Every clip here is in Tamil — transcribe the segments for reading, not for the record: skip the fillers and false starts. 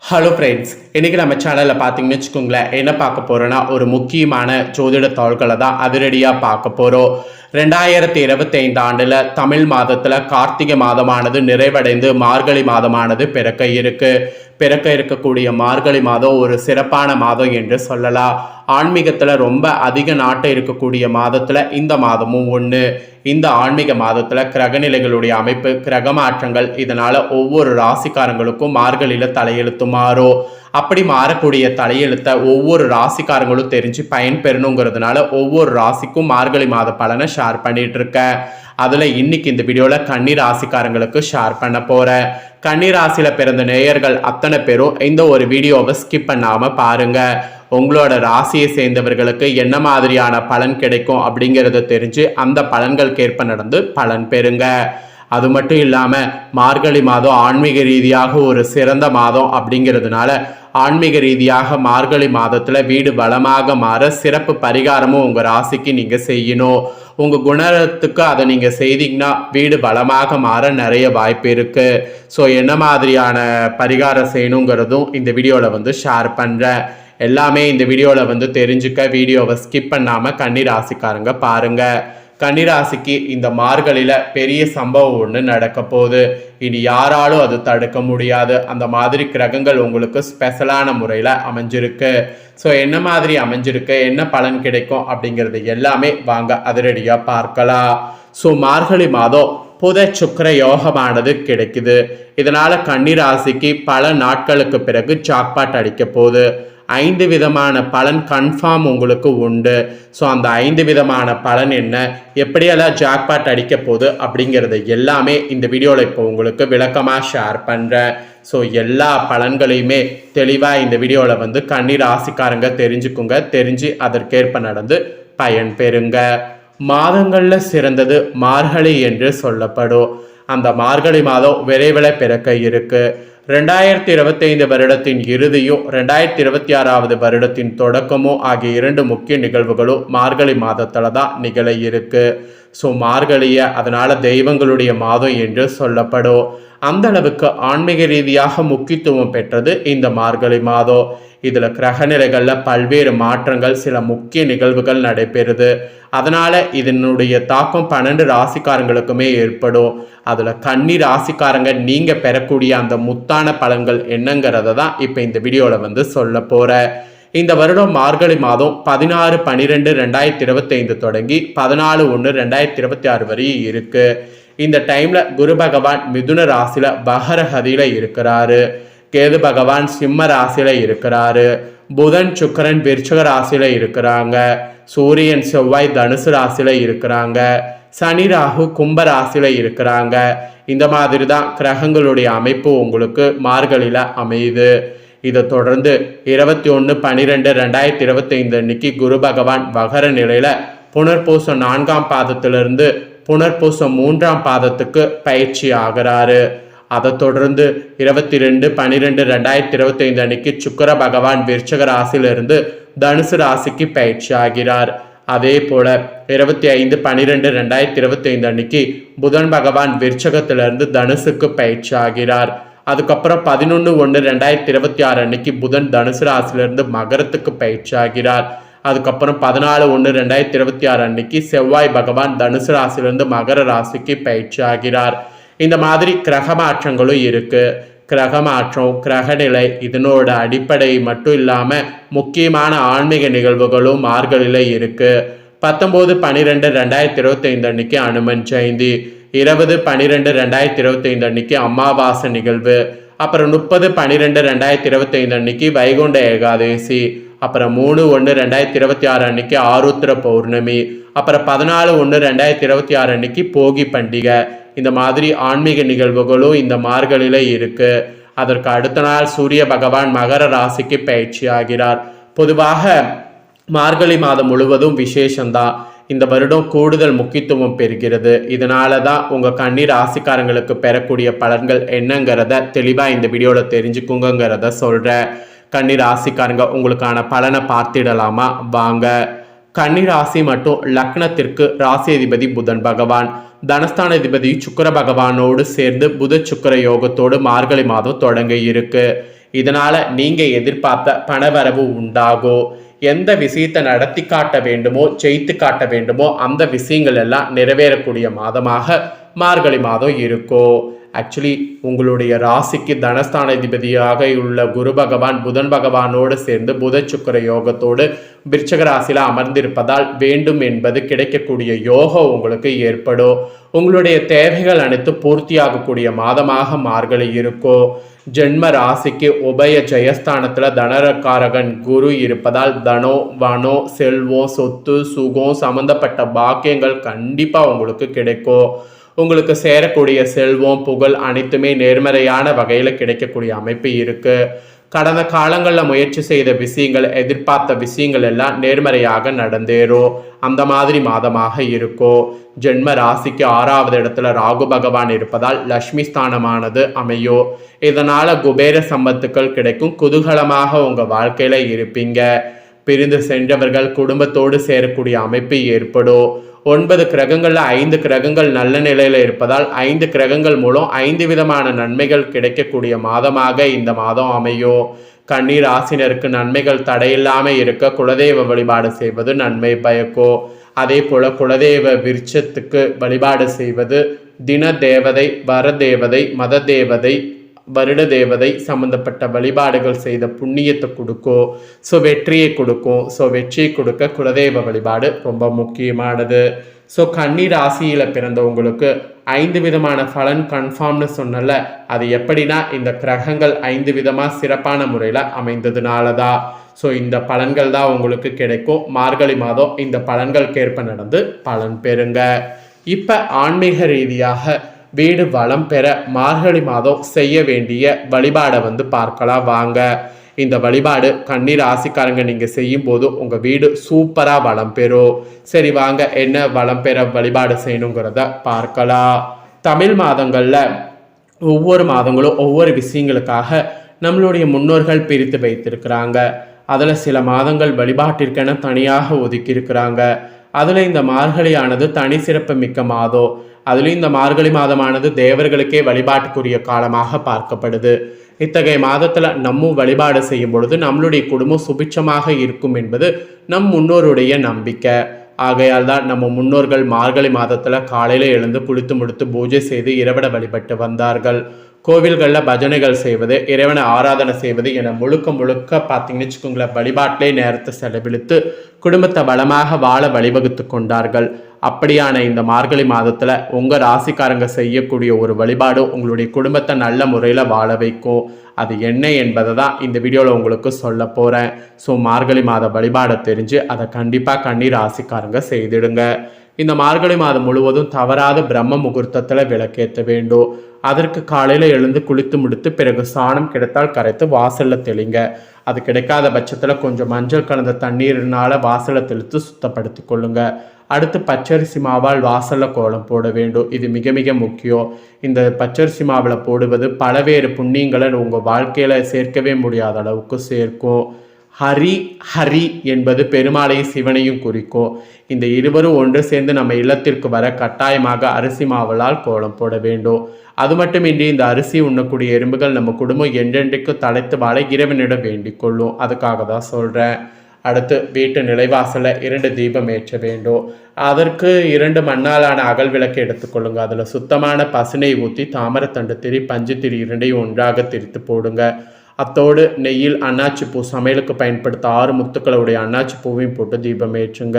ஹலோ ஃப்ரெண்ட்ஸ், இன்றைக்கி நம்ம சேனலில் பார்த்தீங்கன்னு வச்சுக்கோங்களேன், என்ன பார்க்க போகிறோன்னா ஒரு முக்கியமான ஜோதிட தாள்களை தான் அதிரடியாக பார்க்க போகிறோம். 2025 ஆண்டில் தமிழ் மாதத்தில் கார்த்திகை மாதமானது நிறைவடைந்து மார்கழி மாதமானது பிறக்க இருக்கக்கூடிய மார்கழி மாதம் ஒரு சிறப்பான மாதம் என்று சொல்லலாம். ஆன்மீகத்தில் ரொம்ப அதிக நாட்டம் இருக்கக்கூடிய மாதத்தில் இந்த மாதமும் ஒன்று. இந்த ஆன்மீக மாதத்தில் கிரகநிலைகளுடைய அமைப்பு, கிரக மாற்றங்கள், இதனால் ஒவ்வொரு ராசிக்காரங்களுக்கும் மார்கழியில் தலையெழுத்து மாறும். அப்படி மாறக்கூடிய தலையெழுத்தை ஒவ்வொரு ராசிக்காரங்களும் தெரிஞ்சு பயன்பெறணுங்கிறதுனால ஒவ்வொரு ராசிக்கும் மார்கழி மாத பலனை ஷேர் பண்ணிட்டு இருக்கேன். அதில் இன்னைக்கு இந்த வீடியோவில் கன்னி ராசிக்காரங்களுக்கு ஷேர் பண்ண போகிறேன். கன்னி ராசியில் பிறந்த நேயர்கள் அத்தனை பேரும் இந்த ஒரு வீடியோவை ஸ்கிப் பண்ணாமல் பாருங்கள். உங்களோட ராசியை சேர்ந்தவர்களுக்கு என்ன மாதிரியான பலன் கிடைக்கும் அப்படிங்கிறத தெரிஞ்சு அந்த பலன்களுக்கேற்ப நடந்து பலன் பெறுங்க. அது மட்டும் இல்லாமல் மார்கழி மாதம் ஆன்மீக ரீதியாக ஒரு சிறந்த மாதம் அப்படிங்கிறதுனால ஆன்மீக ரீதியாக மார்கழி மாதத்தில் வீடு பலமாக மாற சிறப்பு பரிகாரமும் உங்கள் ராசிக்கு நீங்கள் செய்யணும். உங்கள் குணத்துக்கு அதை நீங்கள் செய்தீங்கன்னா வீடு பலமாக மாற நிறைய வாய்ப்பு இருக்குது. ஸோ என்ன மாதிரியான பரிகாரம் செய்யணுங்கிறதும் இந்த வீடியோவில் ஷேர் பண்ணுறேன். எல்லாமே இந்த வீடியோவில் தெரிஞ்சுக்க வீடியோவை ஸ்கிப் பண்ணாமல் கன்னி ராசிக்காரங்க பாருங்கள். கன்னிராசிக்கு இந்த மார்கழியில் பெரிய சம்பவம் ஒன்று நடக்க போகுது. இனி யாராலும் அது தடுக்க முடியாது. அந்த மாதிரி கிரகங்கள் உங்களுக்கு ஸ்பெஷலான முறையில் அமைஞ்சிருக்கு. ஸோ என்ன மாதிரி அமைஞ்சிருக்கு, என்ன பலன் கிடைக்கும் அப்படிங்கிறது எல்லாமே வாங்க அதிரடியாக பார்க்கலாம். ஸோ மார்கழி மாதம் புத சுக்கிர யோகமானது கிடைக்குது. இதனால் கன்னிராசிக்கு பல நாட்களுக்கு பிறகு ஜாக்பாட் அடிக்க போகுது. 5 விதமான பலன் கன்ஃபார்ம் உங்களுக்கு உண்டு. ஸோ அந்த 5 விதமான பலன் என்ன, எப்படியெல்லாம் ஜாக்பாட் அடிக்க போகுது அப்படிங்கிறது எல்லாமே இந்த வீடியோவில் இப்போ உங்களுக்கு விளக்கமாக ஷேர் பண்ணுறேன். ஸோ எல்லா பலன்களையுமே தெளிவாக இந்த வீடியோவில் கன்னி ராசிக்காரங்க தெரிஞ்சுக்குங்க. தெரிஞ்சு அதற்கேற்ப நடந்து பயன் பெறுங்க. மாதங்களில் சிறந்தது மார்கழி என்று சொல்லப்படும். அந்த மார்கழி மாதம் விரைவில் பிறக்க இருக்கு. 2025 வருடத்தின் இறுதியும் 2026 வருடத்தின் தொடக்கமும் ஆகிய 2 முக்கிய நிகழ்வுகளும் மார்கழி மாதத்தில் தான் நிகழ இருக்கு. ஸோ மார்கழியை அதனால் தெய்வங்களுடைய மாதம் என்று சொல்லப்படும். அந்த அளவுக்கு ஆன்மீக ரீதியாக முக்கியத்துவம் பெற்றது இந்த மார்கழி மாதம். இதில் கிரகநிலைகளில் பல்வேறு மாற்றங்கள், சில முக்கிய நிகழ்வுகள் நடைபெறுது. அதனால் இதனுடைய தாக்கம் 12 ராசிக்காரங்களுக்குமே ஏற்படும். அதில் கன்னி ராசிக்காரங்க நீங்கள் பெறக்கூடிய அந்த முத்தான பலன்கள் என்னங்கிறத தான் இப்போ இந்த வீடியோவில் சொல்ல போகிறேன். இந்த வருடம் மார்கழி மாதம் 16/12/2025 தொடங்கி 14/1/2026 வரை இருக்குது. இந்த டைமில் குரு பகவான் மிதுன ராசியில் பகரகதியில் இருக்கிறாரு. கேது பகவான் சிம்ம ராசியில் இருக்கிறாரு. புதன் சுக்கிரன் விருச்சிக ராசியில் இருக்கிறாங்க. சூரியன் செவ்வாய் தனுசு ராசியில் இருக்கிறாங்க. சனி ராகு கும்ப ராசியில் இருக்கிறாங்க. இந்த மாதிரி தான் கிரகங்களுடைய அமைப்பு உங்களுக்கு மார்கழியில் அமையுது. இதை தொடர்ந்து 21/12/2025 அன்னைக்கு குரு பகவான் வகர நிலையில் புனர்பூசம் 4ஆம் பாதத்திலிருந்து புனர்பூசம் 3ஆம் பாதத்துக்கு பயிற்சி ஆகிறாரு. அதை தொடர்ந்து 22/12/2025 அன்னைக்கு சுக்கிர பகவான் விருச்சிக ராசியிலிருந்து தனுசு ராசிக்கு பயிற்சி ஆகிறார். அதே போல 25/12/2025 அன்னைக்கு புதன் பகவான் விருச்சகத்திலிருந்து தனுசுக்கு பயிற்சி ஆகிறார். அதுக்கப்புறம் 11/1/2026 அன்னைக்கு புதன் தனுசு ராசியிலிருந்து மகரத்துக்கு பயிற்சி ஆகிறார். அதுக்கப்புறம் 14/1/2026 அன்னைக்கு செவ்வாய் பகவான் தனுசு ராசியிலிருந்து மகர ராசிக்கு பயிற்சி ஆகிறார். இந்த மாதிரி கிரக மாற்றங்களும் இருக்கு. கிரக மாற்றம், கிரகநிலை, இதனோட அடிப்படை மட்டும் இல்லாமல் முக்கியமான ஆன்மீக நிகழ்வுகளும் மார்கழியில் இருக்கு. 19/12/2025 அன்னைக்கு அனுமன் ஜெயந்தி, 20/12/2025 அன்னைக்கு அமாவாசை நிகழ்வு, அப்புறம் 30/12/2025 அன்னைக்கு வைகுண்ட ஏகாதேசி, அப்புறம் 3/1/2026 அன்னைக்கு ஆருத்ர பௌர்ணமி, அப்புறம் 14/1/2026 அன்னைக்கு போகி பண்டிகை. இந்த மாதிரி ஆன்மீக நிகழ்வுகளும் இந்த மார்கழியில் இருக்கு. அதற்கு அடுத்த நாள் சூரிய பகவான் மகர ராசிக்கு பயிற்சி ஆகிறார். பொதுவாக மார்கழி மாதம் முழுவதும் விசேஷம்தான். இந்த வருடம் கூடுதல் முக்கியத்துவம் பெறுகிறது. இதனால தான் உங்கள் கன்னி ராசிக்காரங்களுக்கு பெறக்கூடிய பலன்கள் என்னங்கிறத தெளிவாக இந்த வீடியோவில் தெரிஞ்சுக்குங்கிறத சொல்கிறேன். கன்னி ராசிக்காரங்க உங்களுக்கான பலனை பார்த்திடலாமா? வாங்க. கன்னி ராசி மற்றும் லக்னத்திற்கு ராசி அதிபதி புதன் பகவான், தனஸ்தான அதிபதி சுக்கிர பகவானோடு சேர்ந்து புத சுக்கிர யோகத்தோடு மார்கழி மாதம் தொடங்க இருக்கு. இதனால நீங்க எதிர்பார்த்த பணவரவு உண்டாகும். எந்த விஷயத்தை நடத்தி காட்ட வேண்டுமோ ஜெயித்து காட்ட வேண்டுமோ அந்த விஷயங்கள் எல்லாம் நிறைவேறக்கூடிய மாதமாக மார்கழி மாதம் இருக்கும். ஆக்சுவலி உங்களுடைய ராசிக்கு தனஸ்தானாதிபதியாக உள்ள குரு பகவான் புதன் பகவானோடு சேர்ந்து புத சுக்கிர யோகத்தோடு விருச்சக ராசியில் அமர்ந்திருப்பதால் வேண்டும் என்பது கிடைக்கக்கூடிய யோகம் உங்களுக்கு ஏற்படும். உங்களுடைய தேவைகள் அனைத்து பூர்த்தியாகக்கூடிய மாதமாக மார்கழி இருக்கும். ஜென்ம ராசிக்கு உபய ஜெயஸ்தானத்துல தனரக்காரகன் குரு இருப்பதால் தனோ வனோ செல்வம் சொத்து சுகம் சம்பந்தப்பட்ட பாக்கியங்கள் கண்டிப்பா உங்களுக்கு கிடைக்கும். உங்களுக்கு சேரக்கூடிய செல்வம் புகழ் அனைத்துமே நேர்மறையான வகையில் கிடைக்கக்கூடிய அமைப்பு இருக்கு. கடந்த காலங்களில் முயற்சி செய்த விஷயங்கள் எதிர்பார்த்த விஷயங்கள் எல்லாம் நேர்மறையாக நடந்தேறும். அந்த மாதிரி மாதமாக இருக்கும். ஜென்ம ராசிக்கு 6வது இடத்துல ராகு பகவான் இருப்பதால் லக்ஷ்மி ஸ்தானமானது அமையும். இதனால குபேர சம்பத்துக்கள் கிடைக்கும். குதூகலமாக உங்க வாழ்க்கையில இருப்பீங்க. பிரிந்து சென்றவர்கள் குடும்பத்தோடு சேரக்கூடிய அமைப்பு ஏற்படும். 9 கிரகங்கள்ல 5 கிரகங்கள் நல்ல நிலையில இருப்பதால் 5 கிரகங்கள் மூலம் 5 விதமான நன்மைகள் கிடைக்கக்கூடிய மாதமாக இந்த மாதம் அமையும். கன்னி ராசினருக்கு நன்மைகள் தடையில்லாமல் இருக்க குலதெய்வ வழிபாடு செய்வது நன்மை பயக்கும். அதே போல குலதெய்வ விருட்சத்துக்கு வழிபாடு செய்வது தின தேவதை வர தேவதை மத தேவதை வருட தேவதை சம்பந்தப்பட்ட வழிபாடுகள் செய்த புண்ணியத்தை கொடுக்கும். ஸோ வெற்றியை கொடுக்கும். ஸோ வெற்றியை கொடுக்க குலதெய்வ வழிபாடு ரொம்ப முக்கியமானது. ஸோ கன்னி ராசியில் பிறந்தவங்களுக்கு 5 விதமான பலன் கன்ஃபார்ம்னு சொன்னல, அது எப்படின்னா இந்த கிரகங்கள் 5 விதமாக சிறப்பான முறையில் அமைந்ததுனால தான். ஸோ இந்த பலன்கள் தான் உங்களுக்கு கிடைக்கும். மார்கழி மாதம் இந்த பலன்களுக்கேற்ப நடந்து பலன் பெறுங்க. இப்போ ஆன்மீக ரீதியாக வீடு வளம் பெற மார்கழி மாதம் செய்ய வேண்டிய வழிபாடை பார்க்கலாம் வாங்க. இந்த வழிபாடு கன்னி ராசிக்காரங்க நீங்கள் செய்யும் போது உங்கள் வீடு சூப்பராக வளம் பெறும். சரி வாங்க, என்ன வளம் பெற வழிபாடு செய்யணுங்கிறத பார்க்கலாம். தமிழ் மாதங்களில் ஒவ்வொரு மாதங்களும் ஒவ்வொரு விஷயங்களுக்காக நம்மளுடைய முன்னோர்கள் பிரித்து வைத்திருக்கிறாங்க. அதில் சில மாதங்கள் வழிபாட்டிற்கென தனியாக ஒதுக்கி இருக்கிறாங்க. அதில் இந்த மார்கழியானது தனி சிறப்பு மிக்க மாதம். அதுலேயும் இந்த மார்கழி மாதமானது தேவர்களுக்கே வழிபாட்டுக்குரிய காலமாக பார்க்கப்படுது. இத்தகைய மாதத்தில் நம்மும் வழிபாடு செய்யும் பொழுது நம்மளுடைய குடும்பம் சுபிட்சமாக இருக்கும் என்பது நம் முன்னோருடைய நம்பிக்கை. ஆகையால் தான் நம்ம முன்னோர்கள் மார்கழி மாதத்தில் காலையில் எழுந்து குளித்து முடித்து பூஜை செய்து இறைவனை வழிபட்டு வந்தார்கள். கோவில்களில் பஜனைகள் செய்வது, இறைவனை ஆராதனை செய்வது என முழுக்க பார்த்தீங்கன்னு வச்சுக்கோங்களேன், வழிபாட்டிலே நேரத்தை செலவழித்து குடும்பத்தை பலமாக வாழ வழிவகுத்து கொண்டார்கள். அப்படியான இந்த மார்கழி மாதத்தில் உங்கள் ராசிக்காரங்க செய்யக்கூடிய ஒரு வழிபாடு உங்களுடைய குடும்பத்தை நல்ல முறையில் வாழ வைக்கும். அது என்ன என்பதை தான் இந்த வீடியோவில் உங்களுக்கு சொல்ல போகிறேன். ஸோ மார்கழி மாத வழிபாடை தெரிஞ்சு அதை கண்டிப்பாக கன்னி ராசிக்காரங்க செய்திடுங்க. இந்த மார்கழி மாதம் முழுவதும் தவறாத பிரம்ம முகூர்த்தத்தில் விளக்கேற்ற வேண்டும். அதற்கு காலையில் எழுந்து குளித்து முடித்து பிறகு சாணம் கிடைத்தால் கரைத்து வாசலில் தெளிங்க. அது கிடைக்காத பட்சத்தில் கொஞ்சம் மஞ்சள் கலந்த தண்ணீரினால் வாசலை தெளித்து சுத்தப்படுத்தி கொள்ளுங்க. அடுத்து பச்சரிசி மாவால் வாசலில் கோலம் போட வேண்டும். இது மிக மிக முக்கியம். இந்த பச்சரிசி மாவில் போடுவது பலவேறு புண்ணியங்களை உங்கள் வாழ்க்கையில் சேர்க்கவே முடியாத அளவுக்கு சேர்க்கும். ஹரி என்பது பெருமாளையும் சிவனையும் குறிக்கும். இந்த இருவரும் ஒன்று சேர்ந்து நம்ம இல்லத்திற்கு வர கட்டாயமாக அரிசி மாவலால் கோலம் போட வேண்டும். அது மட்டுமின்றி இந்த அரிசி உண்ணக்கூடிய எறும்புகள் நம்ம குடும்பம் என்றென்றைக்கும் தலைத்து வாழ இறைவனிடம் வேண்டிக் கொள்ளும். அதுக்காக தான் சொல்கிறேன். அடுத்து வீட்டு நிலைவாசலில் 2 தீபம் ஏற்ற வேண்டும். அதற்கு 2 மண்ணாலான அகல் விளக்கு எடுத்துக்கொள்ளுங்க. அதில் சுத்தமான பசுனை ஊற்றி தாமரத்தண்டு திரி பஞ்சு திரி 2ஐயும் ஒன்றாக திரித்து போடுங்க. அத்தோடு நெய்யில் அன்னாச்சி பூ, சமையலுக்கு பயன்படுத்த 6 முத்துக்களுடைய அன்னாச்சி பூவையும் போட்டு தீபம் ஏற்றுங்க.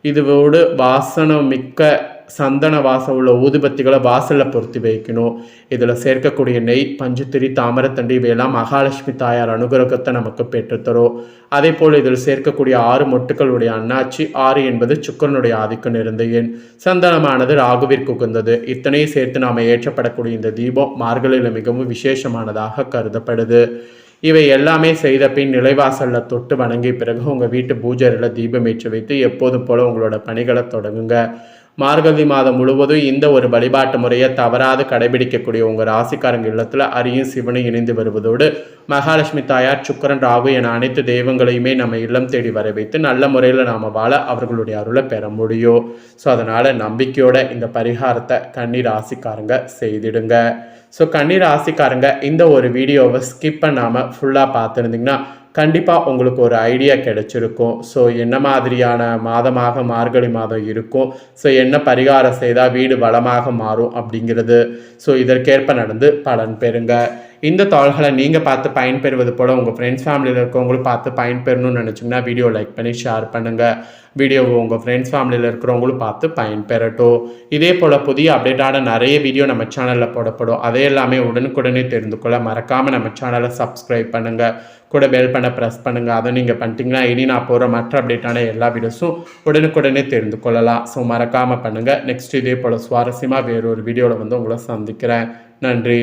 இதுவோடு வாசனம் மிக்க சந்தன வாசம் உள்ள ஊதுபத்திகளை வாசலில் பொருத்தி வைக்கணும். இதில் சேர்க்கக்கூடிய நெய், பஞ்சுத்திரி, தாமரத்தண்டி இவையெல்லாம் மகாலட்சுமி தாயார் அனுகிரகத்தை நமக்கு பெற்றுத்தரும். அதே போல் இதில் சேர்க்கக்கூடிய 6 மொட்டுக்களுடைய அன்னாச்சி, 6 என்பது சுக்கரனுடைய ஆதிக்கம் நிறைந்த எண், சந்தனமானது ராகுவிற்கு உகந்தது. இத்தனையும் சேர்த்து நாம் ஏற்றப்படக்கூடிய இந்த தீபம் மார்கழியில் மிகவும் விசேஷமானதாக கருதப்படுது. இவை எல்லாமே செய்த பின் நிலைவாசலில் தொட்டு வணங்கிய பிறகு உங்கள் வீட்டு பூஜையில் தீபம் ஏற்றி வைத்து எப்போதும் போல் உங்களோட பணிகளை தொடங்குங்க. மார்கழி மாதம் முழுவதும் இந்த ஒரு வழிபாட்டு முறையை தவறாது கடைபிடிக்கக்கூடிய உங்கள் ராசிக்காரங்க இல்லத்தில் அரியும் சிவனும் இணைந்து வருவதோடு மகாலட்சுமி தாயார், சுக்கிரன், ராகு என அனைத்து தெய்வங்களையுமே நம்ம இல்லம் தேடி வர வைத்து நல்ல முறையில் நாம் வாழ அவர்களுடைய அருளை பெற முடியும். ஸோ அதனால் நம்பிக்கையோட இந்த பரிகாரத்தை கன்னி ராசிக்காரங்க செய்திடுங்க. ஸோ கன்னி ராசிக்காரங்க இந்த ஒரு வீடியோவை ஸ்கிப் பண்ணாமல் ஃபுல்லாக பார்த்துருந்தீங்கன்னா கண்டிப்பாக உங்களுக்கு ஒரு ஐடியா கிடைச்சிருக்கும். ஸோ என்ன மாதிரியான மாதமாக மார்கழி மாதம் இருக்கும், ஸோ என்ன பரிகாரம் செய்தால் வீடு வளமாக மாறும் அப்படிங்கிறது. ஸோ இதற்கேற்ப நடந்து பலன் பெறுங்க. இந்த தாள்களை நீங்கள் பார்த்து பயன்பெறுவது போல் உங்கள் ஃப்ரெண்ட்ஸ் ஃபேமிலியில் இருக்கவங்களும் பார்த்து பயன்பெறணும்னு நினச்சிங்கன்னா வீடியோ லைக் பண்ணி ஷேர் பண்ணுங்கள். வீடியோவை உங்கள் ஃப்ரெண்ட்ஸ் ஃபேமிலியில் இருக்கிறவங்களும் பார்த்து பயன்பெறட்டும். இதே போல் புதிய அப்டேட்டான நிறைய வீடியோ நம்ம சேனலில் போடப்படும். அதே எல்லாமே உடனுக்குடனே தெரிந்து கொள்ள மறக்காமல் நம்ம சேனலை சப்ஸ்கிரைப் பண்ணுங்கள். கூட பெல் பண்ண ப்ரெஸ் பண்ணுங்கள். அதை நீங்கள் பண்ணிட்டீங்கன்னா இனி நான் போகிற மற்ற அப்டேட்டான எல்லா வீடியோஸும் உடனுக்குடனே தெரிந்து கொள்ளலாம். ஸோ மறக்காமல் பண்ணுங்கள். நெக்ஸ்ட் இதே போல் சுவாரஸ்யமாக வேறொரு வீடியோவில் வந்து உங்களை சந்திக்கிறேன். நன்றி.